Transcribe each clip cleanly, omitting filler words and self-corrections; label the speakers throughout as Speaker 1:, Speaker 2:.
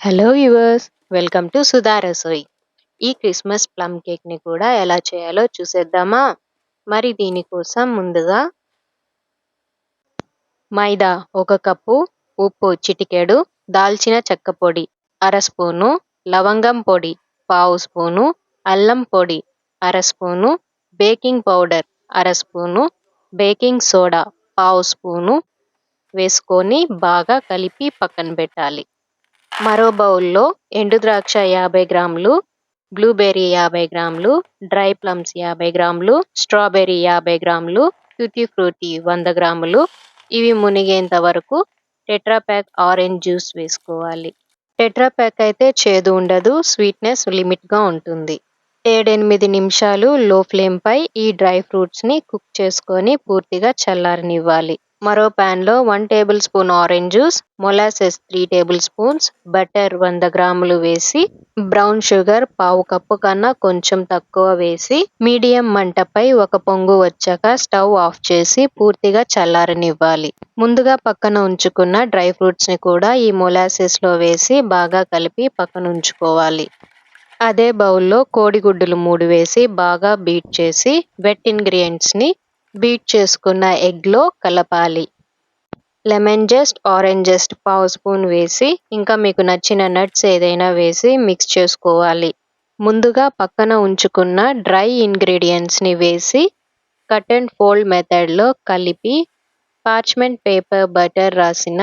Speaker 1: Hello viewers, welcome to Sudha Rasoi. ఈ Christmas plum కేక్ని కూడా ఎలా చేయాలో చూసేద్దామా? మరి దీనికోసం ముందుగా మైదా 1 కప్పు, ఉప్పు చిటికెడు, దాల్చిన చెక్క పొడి అర స్పూను, లవంగం పొడి పావు స్పూను, అల్లం పొడి అర స్పూను, బేకింగ్ పౌడర్ అర స్పూను, బేకింగ్ సోడా పావు స్పూను వేసుకొని బాగా కలిపి పక్కన పెట్టాలి. మరో బౌల్లో ఎండు ద్రాక్ష 50 గ్రాములు, బ్లూబెర్రీ 50 గ్రాములు, డ్రై ప్లమ్స్ 50 గ్రాములు, స్ట్రాబెర్రీ 50 గ్రాములు, ట్యూటీ ఫ్రూటీ 100 గ్రాములు ఇవి మునిగేంత వరకు టెట్రా ప్యాక్ ఆరెంజ్ జ్యూస్ వేసుకోవాలి. టెట్రా ప్యాక్ అయితే చేదు ఉండదు, స్వీట్నెస్ లిమిట్గా ఉంటుంది. 7-8 నిమిషాలు లో ఫ్లేమ్పై ఈ డ్రై ఫ్రూట్స్ని కుక్ చేసుకొని పూర్తిగా చల్లారనివ్వాలి. మరో ప్యాన్లో 1 table spoon orange juice, molasses 3 table spoons, butter 100 గ్రాములు వేసి, బ్రౌన్ షుగర్ పావు కప్పు కన్నా కొంచెం తక్కువ వేసి మీడియం మంటపై ఒక పొంగు వచ్చాక స్టవ్ ఆఫ్ చేసి పూర్తిగా చల్లారనివ్వాలి. ముందుగా పక్కన ఉంచుకున్న డ్రై ఫ్రూట్స్ని కూడా ఈ మొలాసెస్లో వేసి బాగా కలిపి పక్కన ఉంచుకోవాలి. అదే బౌల్లో కోడిగుడ్డులు 3 వేసి బాగా బీట్ చేసి వెట్ ఇంగ్రీడియంట్స్ని బీట్ చేసుకున్న ఎగ్లో కలపాలి. లెమన్ జెస్ట్, ఆరెంజ్ జెస్ట్ పావు స్పూన్ వేసి ఇంకా మీకు నచ్చిన నట్స్ ఏదైనా వేసి మిక్స్ చేసుకోవాలి. ముందుగా పక్కన ఉంచుకున్న డ్రై ఇంగ్రీడియంట్స్ని వేసి కట్ అండ్ ఫోల్డ్ మెథడ్లో కలిపి పార్చ్మెంట్ పేపర్ బటర్ రాసిన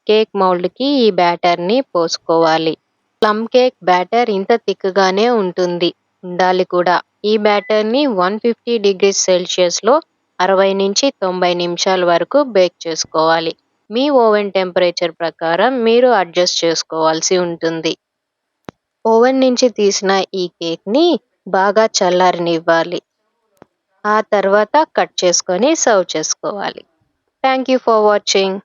Speaker 1: కేక్ మౌల్డ్కి ఈ బ్యాటర్ని పోసుకోవాలి. ప్లమ్ కేక్ బ్యాటర్ ఇంత థిక్గానే ఉండాలి కూడా. ఈ బ్యాటర్ని 150 డిగ్రీస్ సెల్సియస్లో 60-90 నిమిషాల వరకు బేక్ చేసుకోవాలి. మీ ఓవెన్ టెంపరేచర్ ప్రకారం మీరు అడ్జస్ట్ చేసుకోవాల్సి ఉంటుంది. ఓవెన్ నుంచి తీసిన ఈ కేక్ని బాగా చల్లారనివ్వాలి. ఆ తర్వాత కట్ చేసుకొని సర్వ్ చేసుకోవాలి. Thank you for watching.